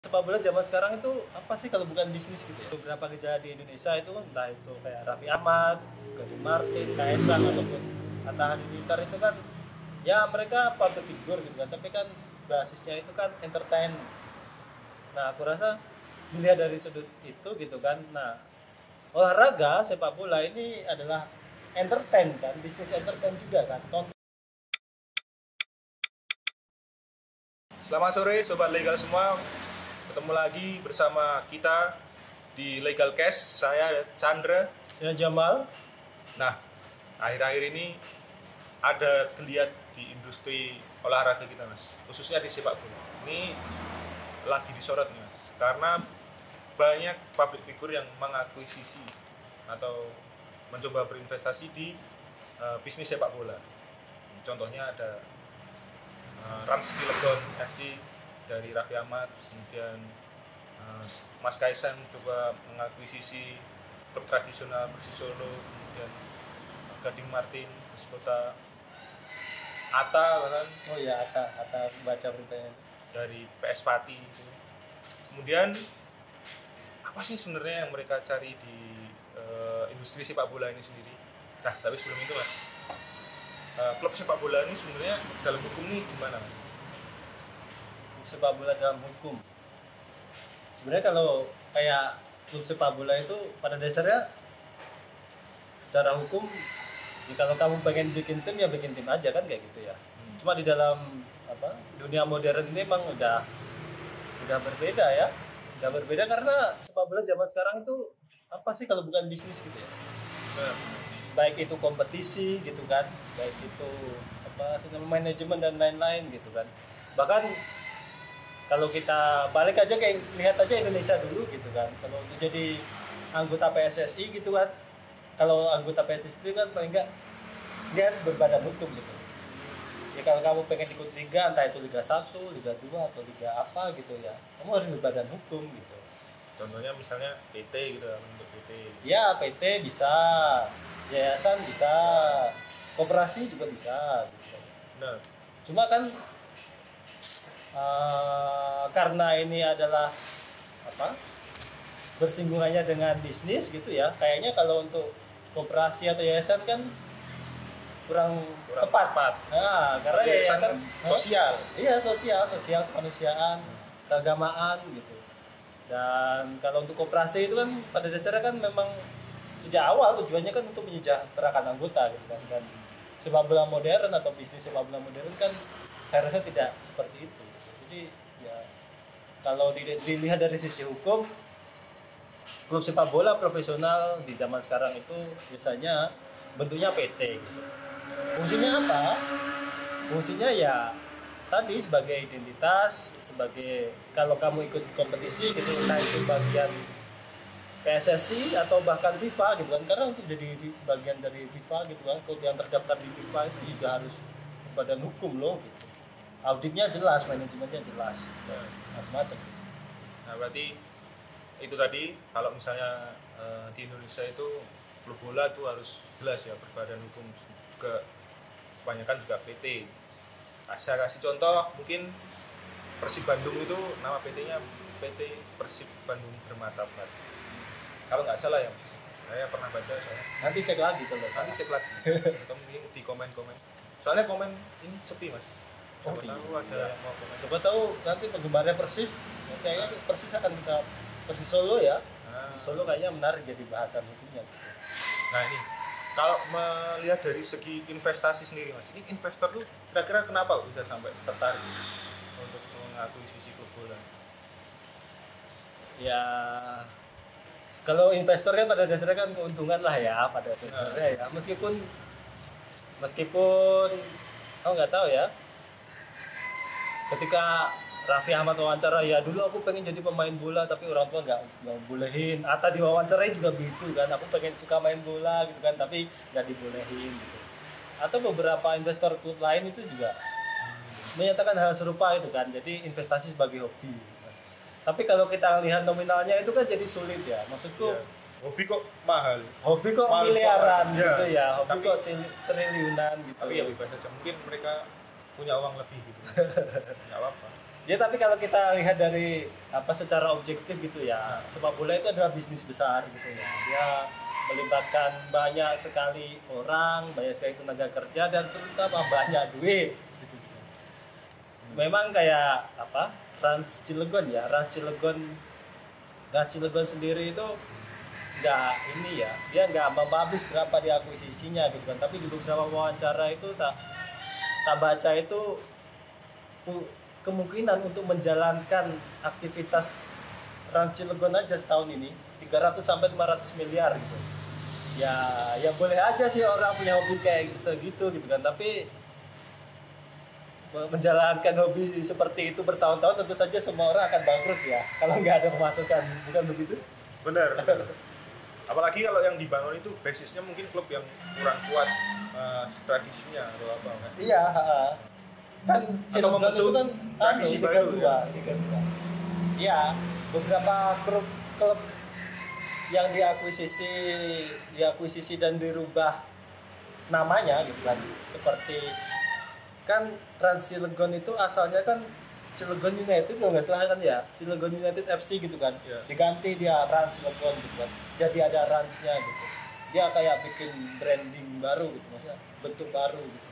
Sepak bola zaman sekarang itu apa sih kalau bukan bisnis gitu ya? Beberapa gejala di Indonesia itu entah itu kayak Raffi Ahmad, Gading Martin, Kaesang ataupun Atta Halilintar itu kan ya mereka public figure gitu kan, tapi kan basisnya itu kan entertain. Nah, aku rasa dilihat dari sudut itu gitu kan. Nah, olahraga sepak bola ini adalah entertain kan, bisnis entertain juga kan. Selamat sore Sobat Legal semua. Ketemu lagi bersama kita di Legal Cash. Saya Chandra. Ya Jamal. Nah, akhir-akhir ini ada geliat di industri olahraga kita, Mas. Khususnya di sepak bola. Ini lagi disorot, Mas. Karena banyak public figure yang mengakuisisi atau mencoba berinvestasi di bisnis sepak bola. Contohnya ada Rans Cilegon FC dari Raffi Ahmad, kemudian Mas Kaesang coba mengakuisisi klub tradisional Persis Solo, kemudian Gading Martin, Kota Atta bahkan. Oh ya, Atta baca beritanya Dari PS Pati itu. Kemudian apa sih sebenarnya yang mereka cari di industri sepak bola ini sendiri? Nah, tapi sebelum itu Mas, klub sepak bola ini sebenarnya dalam hukum ini gimana, Mas? sepak bola dalam hukum. Sebenarnya kalau kayak klub sepak bola itu pada dasarnya secara hukum ya kalau kamu pengen bikin tim ya bikin tim aja kan kayak gitu ya. Cuma di dalam dunia modern ini memang udah berbeda ya. Udah berbeda karena sepak bola zaman sekarang itu apa sih kalau bukan bisnis gitu ya. Baik itu kompetisi gitu kan, baik itu manajemen dan lain-lain gitu kan. Bahkan kalau kita balik aja kayak lihat aja Indonesia dulu gitu kan, kalau untuk jadi anggota PSSI gitu kan, kalau anggota PSSI itu kan paling enggak dia harus berbadan hukum gitu ya. Kalau kamu pengen ikut liga, entah itu Liga 1, Liga 2 atau Liga apa gitu ya, kamu harus berbadan hukum gitu. Contohnya misalnya PT gitu, bentuk PT. Ya PT bisa, yayasan bisa, koperasi juga bisa gitu. Nah, Cuma kan karena ini adalah bersinggungannya dengan bisnis gitu ya, kayaknya kalau untuk koperasi atau yayasan kan kurang tepat. Nah, karena yayasan sosial. Iya, sosial kemanusiaan, keagamaan gitu. Dan kalau untuk koperasi itu kan pada dasarnya kan memang sejak awal tujuannya kan untuk menyejahterakan anggota gitu kan. Dan sepak bola modern atau bisnis sepak bola modern kan saya rasa tidak seperti itu. Jadi ya kalau dilihat dari sisi hukum, klub sepak bola profesional di zaman sekarang itu biasanya bentuknya PT gitu. Fungsinya apa? Fungsinya ya tadi sebagai identitas, sebagai kalau kamu ikut kompetisi gitu, entah itu bagian PSSI atau bahkan FIFA gitu kan, karena untuk jadi bagian dari FIFA gitu kan, klub yang terdaftar di FIFA itu juga harus badan hukum loh gitu. Auditnya jelas, manajemennya jelas, macam-macam. Nah, berarti itu tadi kalau misalnya di Indonesia itu klub bola itu harus jelas ya berbadan hukum, juga kebanyakan juga PT. Saya kasih contoh, mungkin Persib Bandung itu nama PT-nya PT Persib Bandung Bermartabat. Kalau nggak salah ya, saya pernah baca soalnya. Nanti cek lagi tuh, Nanti cek lagi, atau mungkin di komen-komen. Soalnya komen ini sepi Mas. Siapa tahu ada yang mau komen. Coba tahu nanti penggemarnya Persis, kayaknya Persis akan kita Persis Solo ya. Di Solo kayaknya menarik jadi bahasan hukumnya. Nah ini, kalau melihat dari segi investasi sendiri Mas, ini investor tuh kira-kira kenapa bisa sampai tertarik untuk mengakuisisi klub bola? Ya kalau investor kan pada dasarnya kan keuntungan lah ya pada dasarnya ya, meskipun aku nggak tahu ya, ketika Raffi Ahmad wawancara, ya dulu aku pengen jadi pemain bola tapi orang tua nggak bolehin. Atta diwawancarai juga begitu kan, aku pengen suka main bola gitu kan tapi nggak dibolehin gitu. Atau beberapa investor klub lain itu juga menyatakan hal serupa itu kan, jadi investasi sebagai hobi gitu kan. Tapi kalau kita lihat nominalnya itu kan jadi sulit ya, maksudku hobi kok mahal, miliaran gitu ya, hobi tapi, kok triliunan gitu. Tapi ya bebas saja, mungkin mereka punya uang lebih gitu. Nggak apa-apa. Ya tapi kalau kita lihat dari secara objektif gitu ya, sepak bola itu adalah bisnis besar gitu ya. Dia melibatkan banyak sekali orang, banyak sekali tenaga kerja dan terutama banyak duit. Gitu. Memang kayak Trans Cilegon ya, Trans Cilegon sendiri itu nggak ini ya, dia nggak mempublish berapa di akuisisinya gitu kan. Tapi di beberapa wawancara itu tak baca itu kemungkinan untuk menjalankan aktivitas Trans Cilegon aja setahun ini 300 sampai 500 miliar gitu. Ya boleh aja sih orang punya hobi kayak segitu gitu kan, tapi menjalankan hobi seperti itu bertahun-tahun tentu saja semua orang akan bangkrut ya kalau nggak ada pemasukan, bukan begitu? Benar. Apalagi kalau yang dibangun itu basisnya mungkin klub yang kurang kuat tradisinya atau apa kan? Iya, kan Cilegon itu kan tradisi baru ya? Liga 2. Iya, beberapa klub yang diakuisisi dan dirubah namanya gitu kan, seperti kan Trans Cilegon itu asalnya kan Cilegon United kalau nggak salah kan ya, Cilegon United FC gitu kan, diganti dia Trans Cilegon gitu kan, jadi ada Ransnya gitu, dia kayak bikin branding baru gitu, maksudnya bentuk baru gitu,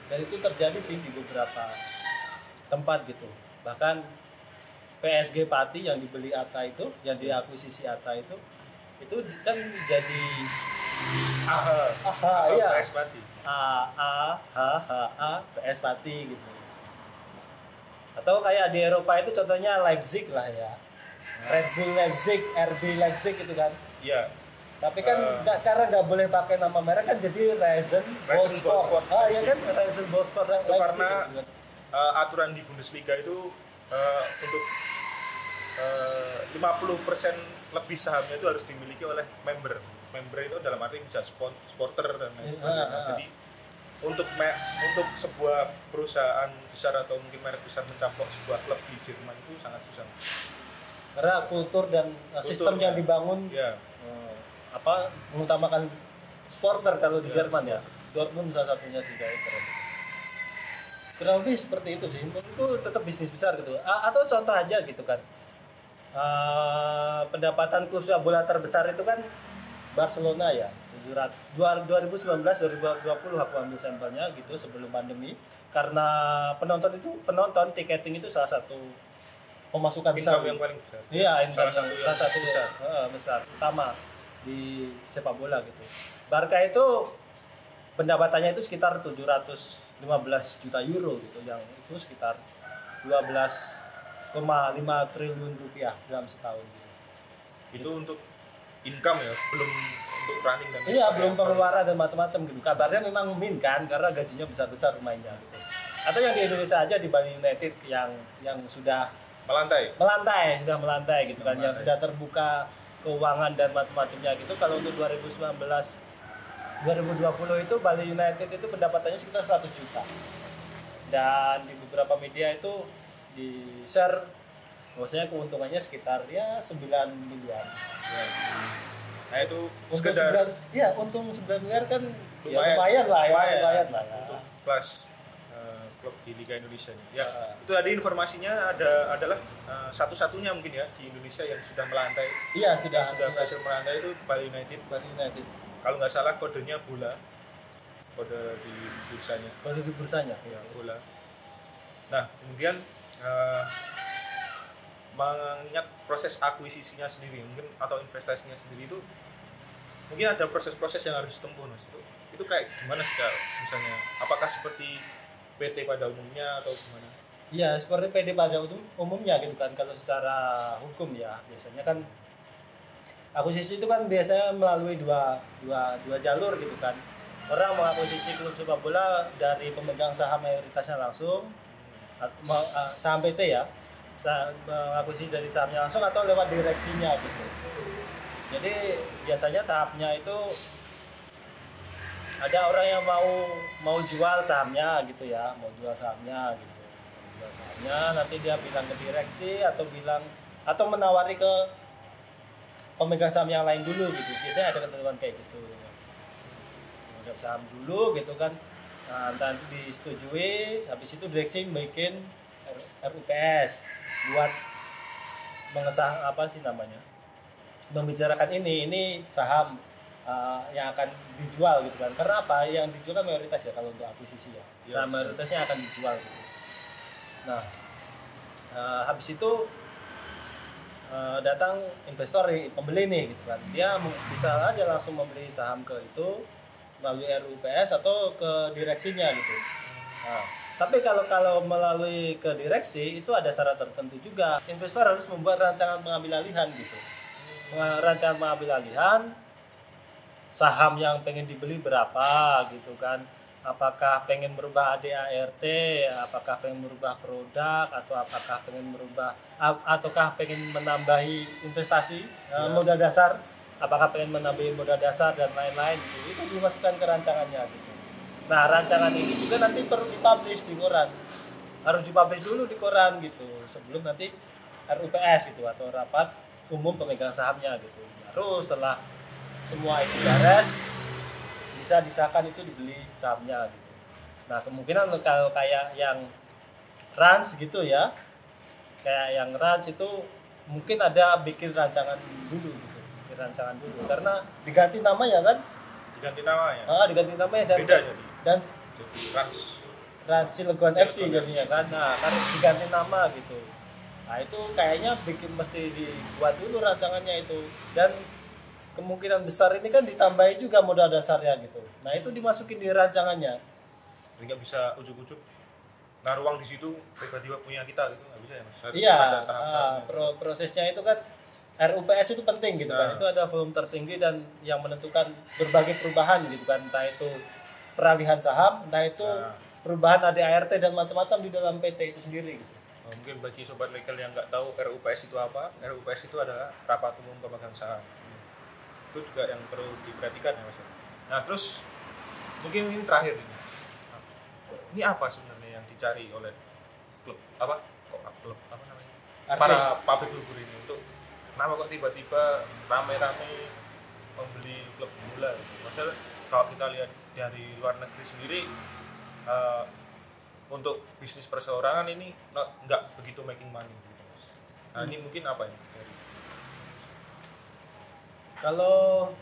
dan itu terjadi sih di beberapa tempat gitu. Bahkan PSG Pati yang dibeli Atta itu, yang diakuisisi Atta itu kan jadi iya PS Pati. PS Pati gitu. Atau kayak di Eropa itu contohnya Leipzig lah ya, Red Bull Leipzig, RB Leipzig itu kan. Iya. Tapi kan karena nggak boleh pakai nama merek kan jadi Rasenballsport. Iya kan, Rasenballsport itu Leipzig karena gitu kan. Aturan di Bundesliga itu untuk 50% lebih sahamnya itu harus dimiliki oleh member itu dalam arti bisa supporter dan lain sebagainya. Jadi untuk sebuah perusahaan besar atau mungkin merek besar mencaplok sebuah klub di Jerman itu sangat susah. Karena kultur dan sistem yang dibangun mengutamakan supporter kalau di Jerman ya. Dortmund salah satunya sih kayak keren. Kurang lebih seperti itu sih. Menurutku tetap bisnis besar gitu. Atau contoh aja gitu kan. Pendapatan klub sepak bola terbesar itu kan Barcelona ya, 2019-2020 aku ambil sampelnya gitu sebelum pandemi, karena penonton tiketing itu salah satu pemasukan besar yang paling besar. Iya, salah satu besar utama di sepak bola gitu. Barca itu pendapatannya itu sekitar 715 juta euro gitu, yang itu sekitar 12,5 triliun rupiah dalam setahun gitu. Itu untuk income ya, belum untuk running dan iya, belum pengeluaran dan macam-macam gitu. Kabarnya memang kan karena gajinya besar-besar pemainnya gitu. Atau yang di Indonesia aja di Bali United yang sudah melantai gitu kan, yang sudah terbuka keuangan dan macam-macamnya gitu. Kalau untuk 2019-2020 itu Bali United itu pendapatannya sekitar 100 juta. Dan di beberapa media itu di share bahwasanya keuntungannya sekitar 9 miliar. Nah itu sekedar untung 9 miliar kan lumayan lah ya. Untuk kelas klub di Liga Indonesia ini. Ya, itu tadi informasinya adalah satu-satunya mungkin ya di Indonesia yang sudah melantai. Iya, sudah berhasil melantai itu Bali United. Kalau nggak salah kodenya bola. Kode di bursanya. Ya, bola. Nah, kemudian mengingat proses akuisisinya sendiri mungkin atau investasinya sendiri itu mungkin ada proses-proses yang harus ditempuh, Mas. Itu kayak gimana sih, misalnya apakah seperti PT pada umumnya atau gimana? Iya, seperti PT pada umumnya gitu kan. Kalau secara hukum ya biasanya kan akuisisi itu kan biasanya melalui dua jalur gitu kan. Orang mengakuisisi klub sepak bola dari pemegang saham mayoritasnya langsung, saham PT ya, mengakuisisi dari sahamnya langsung atau lewat direksinya gitu. Jadi biasanya tahapnya itu ada orang yang mau jual sahamnya gitu ya, nanti dia bilang ke direksi atau menawari ke pemegang saham yang lain dulu gitu. Biasanya ada ketentuan kayak gitu. Pemegang saham dulu gitu kan. Nah, nanti disetujui, habis itu direksi bikin RUPS buat mengesah apa sih namanya, membicarakan ini saham yang akan dijual gitu kan. Karena apa, yang dijual kan mayoritas ya kalau untuk akuisisi ya, saham mayoritasnya akan dijual gitu. Nah habis itu datang investor pembeli nih gitu kan, dia bisa aja langsung membeli saham ke itu melalui RUPS atau ke direksinya gitu. Nah, tapi kalau melalui ke direksi itu ada syarat tertentu juga. Investor harus membuat rancangan pengambil alihan gitu. Rancangan pengambil alihan, saham yang pengen dibeli berapa gitu kan. Apakah pengen merubah ADART, apakah pengen merubah produk, atau apakah pengen merubah ataukah pengen menambahi investasi modal dasar, apakah pengen menambahi modal dasar dan lain-lain gitu. Itu dimasukkan ke rancangannya gitu. Nah, rancangan ini juga nanti perlu dipublish di koran. Harus dipublish dulu di koran gitu sebelum nanti RUPS gitu atau rapat umum pemegang sahamnya gitu. Baru setelah semua itu beres bisa disahkan itu dibeli sahamnya gitu. Nah, kemungkinan kalau kayak yang Rans gitu ya. Kayak yang Rans itu mungkin ada bikin rancangan dulu gitu. Bikin rancangan dulu karena diganti namanya kan? Diganti namanya. Diganti namanya dan beda jadi. Dan Rans Cilegon FC jadinya kan. Nah, kan diganti nama gitu. Nah, itu kayaknya mesti dibuat dulu rancangannya itu. Dan kemungkinan besar ini kan ditambahi juga modal dasarnya gitu. Nah, itu dimasukin di rancangannya. Jadi nggak bisa ujuk-ujuk naruh uang di situ tiba-tiba punya kita gitu, nggak bisa ya Mas. Harus Iya, ada tahap-tahapnya. prosesnya itu kan RUPS itu penting gitu kan. Itu ada volume tertinggi dan yang menentukan berbagai perubahan gitu kan. Entah itu peralihan saham, entah itu perubahan ADART dan macam-macam di dalam PT itu sendiri gitu. Mungkin bagi sobat legal yang nggak tahu RUPS itu apa, RUPS itu adalah rapat umum pemegang saham. Itu juga yang perlu diperhatikan ya Mas. Nah, terus mungkin ini terakhir ini. Ini apa sebenarnya yang dicari oleh klub apa? Klub apa namanya? Para pabrik bubur ini untuk kenapa kok tiba-tiba rame-rame membeli klub bola gitu. Padahal kalau kita lihat dari luar negeri sendiri untuk bisnis perseorangan ini nggak begitu making money gitu. Nah, ini mungkin apa ini? Kalau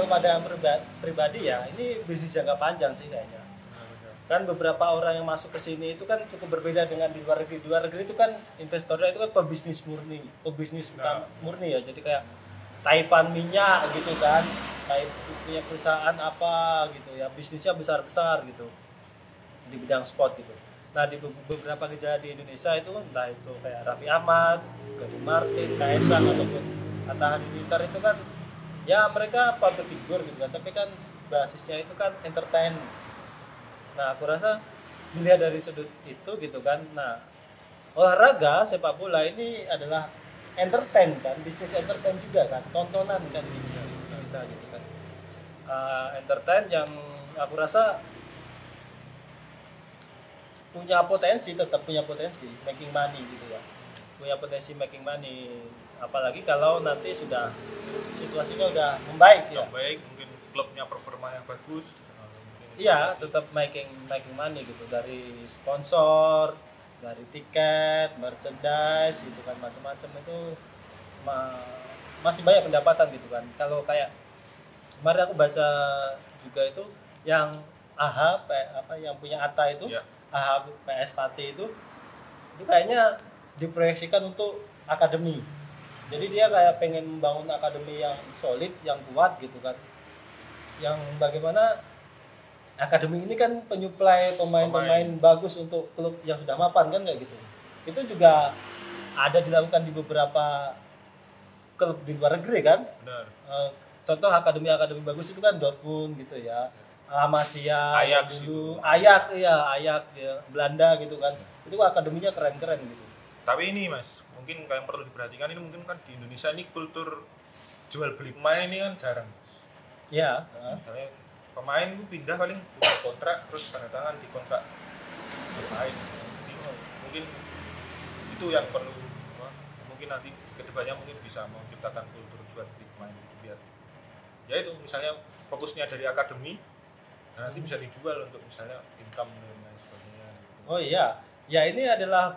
pada pribadi ya, ini bisnis jangka panjang sih kayaknya. Kan beberapa orang yang masuk ke sini itu kan cukup berbeda dengan di luar negeri. Di luar negeri itu kan investornya itu kan pebisnis murni ya. Jadi kayak Taipan minyak gitu kan, punya perusahaan apa gitu ya, bisnisnya besar-besar gitu di bidang spot gitu. Nah, di beberapa gejala di Indonesia itu entah itu kayak Raffi Ahmad, Gading Martin, Kaesang ataupun Atta Halilintar itu kan ya mereka public figure gitu kan, tapi kan basisnya itu kan entertain. Nah, aku rasa dilihat dari sudut itu gitu kan. Nah, olahraga sepak bola ini adalah entertain kan, bisnis entertain juga kan, tontonan kan kita gitu kan. Entertain yang aku rasa tetap punya potensi making money gitu ya. Punya potensi making money, apalagi kalau nanti sudah situasinya udah membaik ya. Baik, mungkin klubnya performa yang bagus. Iya, tetap making money gitu dari sponsor, dari tiket, merchandise gitu kan, macam-macam itu masih banyak pendapatan gitu kan. Kalau kayak kemarin aku baca juga itu yang yang punya Atta itu, AHA PS Pati itu kayaknya diproyeksikan untuk akademi. Jadi dia kayak pengen membangun akademi yang solid, yang kuat gitu kan. Yang bagaimana akademi ini kan penyuplai pemain-pemain bagus untuk klub yang sudah mapan kan kayak gitu. Itu juga ada dilakukan di beberapa klub di luar negeri kan. Benar. Contoh akademi bagus itu kan Dortmund gitu ya. La Masia Ajax dulu, Ajax ya, Belanda gitu kan. Itu akademinya keren-keren gitu. Tapi ini Mas, mungkin yang perlu diperhatikan ini mungkin kan di Indonesia ini kultur jual beli pemain ini kan jarang. Iya, Misalnya pemain itu pindah paling buka kontrak terus tanda tangan di kontrak bermain. Mungkin itu yang perlu mungkin nanti kedepannya mungkin bisa menciptakan kultur jual beli pemain itu biar ya itu misalnya fokusnya dari akademi, nah nanti bisa dijual untuk misalnya income dan lain sebagainya Oh iya, ya ini adalah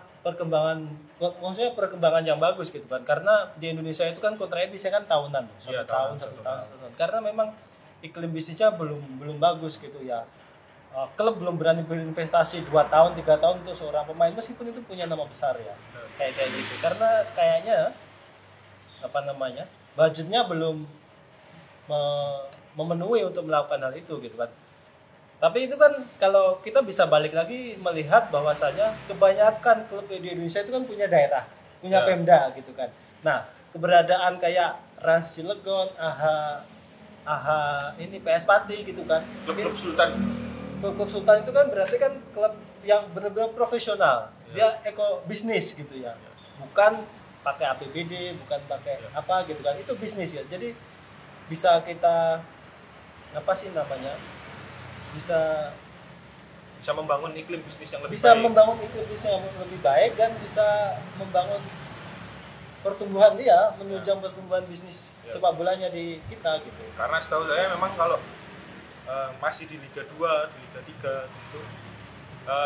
maksudnya perkembangan yang bagus gitu kan, karena di Indonesia itu kan kontrak bisnisnya kan tahunan, satu Iya, tahun, tahunan, satu satu tahun, tahun. satu tahun. Karena memang iklim bisnisnya belum bagus gitu ya. Klub belum berani berinvestasi 2 tahun, 3 tahun untuk seorang pemain meskipun itu punya nama besar ya, kayak gitu. Karena kayaknya apa namanya budgetnya belum memenuhi untuk melakukan hal itu gitu kan. Tapi itu kan kalau kita bisa balik lagi melihat bahwasanya kebanyakan klub di Indonesia itu kan punya daerah, punya Ya. Pemda gitu kan. Nah, keberadaan kayak Rans Cilegon, ini PS Pati gitu kan. Klub-klub Sultan. Klub Sultan itu kan berarti kan klub yang benar-benar profesional. Ya. Dia eko bisnis gitu ya. Bukan pakai APBD, bukan pakai apa gitu kan. Itu bisnis ya. Jadi bisa kita apa sih namanya? Bisa membangun iklim bisnis yang lebih bisa baik. membangun iklim bisnis yang lebih baik dan bisa membangun pertumbuhan dia, menunjang pertumbuhan bisnis Ya. sepak bolanya di kita gitu. Karena setahu saya memang kalau masih di Liga 2, di Liga 3 gitu,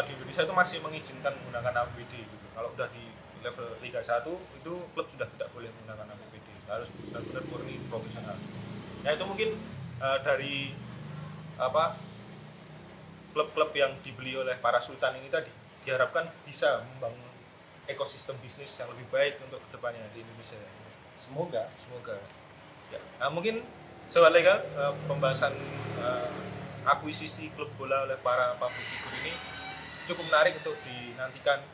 di Indonesia itu masih mengizinkan menggunakan APBD gitu. Kalau udah di level Liga 1 itu klub sudah tidak boleh menggunakan APBD, harus benar-benar murni profesional. Ya itu mungkin dari apa klub-klub yang dibeli oleh para sultan ini tadi diharapkan bisa membangun ekosistem bisnis yang lebih baik untuk kedepannya di Indonesia. Semoga. Ya. Nah, mungkin sobat legal pembahasan akuisisi klub bola oleh para public figure ini cukup menarik untuk dinantikan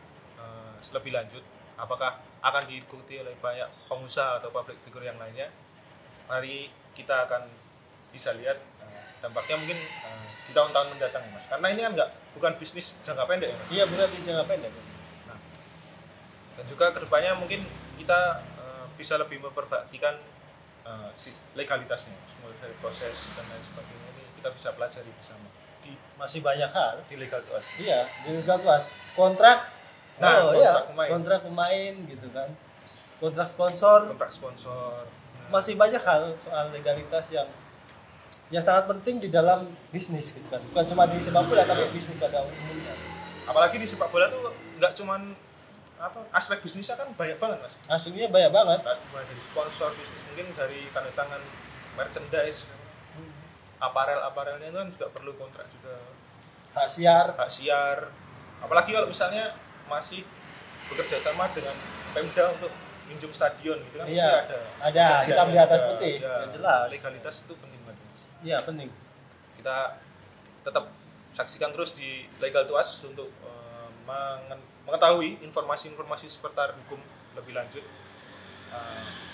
lebih lanjut. Apakah akan diikuti oleh banyak pengusaha atau public figure yang lainnya? Mari kita akan bisa lihat dampaknya mungkin di tahun-tahun mendatang ya, Mas. Karena ini kan bukan bisnis jangka pendek ya, Mas. Iya, benar bisnis jangka pendek. Nah, dan juga kedepannya mungkin kita bisa lebih memperbaikan legalitasnya, semua dari proses dan lain sebagainya ini kita bisa pelajari bersama Masih banyak hal. di Legal to Us. Iya, di Liga Tuas. Kontrak. Nah, Kontrak pemain gitu kan. Kontrak sponsor. sponsor. Masih banyak hal soal legalitas yang sangat penting di dalam bisnis gitu kan. Bukan cuma di sepak bola tapi bisnis pada umumnya. Apalagi di sepak bola tuh nggak cuman aspek bisnisnya kan banyak banget, Mas. Aslinya banyak banget. Mulai dari sponsor bisnis, mungkin dari tanda tangan merchandise, aparelnya itu kan juga perlu kontrak juga, Hak siar. hak siar. Apalagi kalau misalnya masih bekerja sama dengan Pemda untuk minjem stadion gitu kan, Iya, mesti ada hitam di atas juga. putih, Ya, ya jelas. legalitas itu penting banget, Mas. Iya, penting. Kita tetap saksikan terus di Legal to Us untuk mengetahui informasi-informasi seputar hukum lebih lanjut.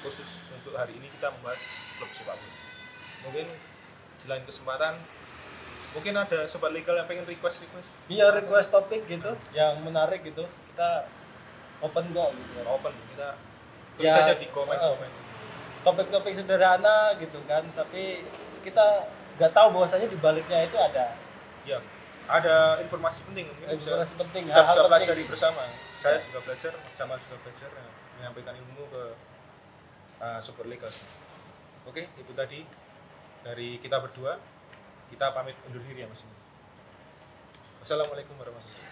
Khusus untuk hari ini kita membahas klub sepak bola. Mungkin di lain kesempatan mungkin ada sobat legal yang pengen request. Iya, request topik gitu yang menarik gitu. Kita open kok gitu kan. Open, kita tulis Ya, saja di komen. Topik-topik sederhana gitu kan, tapi kita nggak tahu bahwasanya di baliknya itu ada Ya, ada informasi penting mungkin informasi penting, kita hal-hal bisa penting. pelajari bersama. Saya juga belajar, Mas Jamal juga belajar menyampaikan ilmu ke sobat legal. Oke, itu tadi dari kita berdua. Kita pamit undur diri ya, Mas. Wassalamualaikum warahmatullahi wabarakatuh.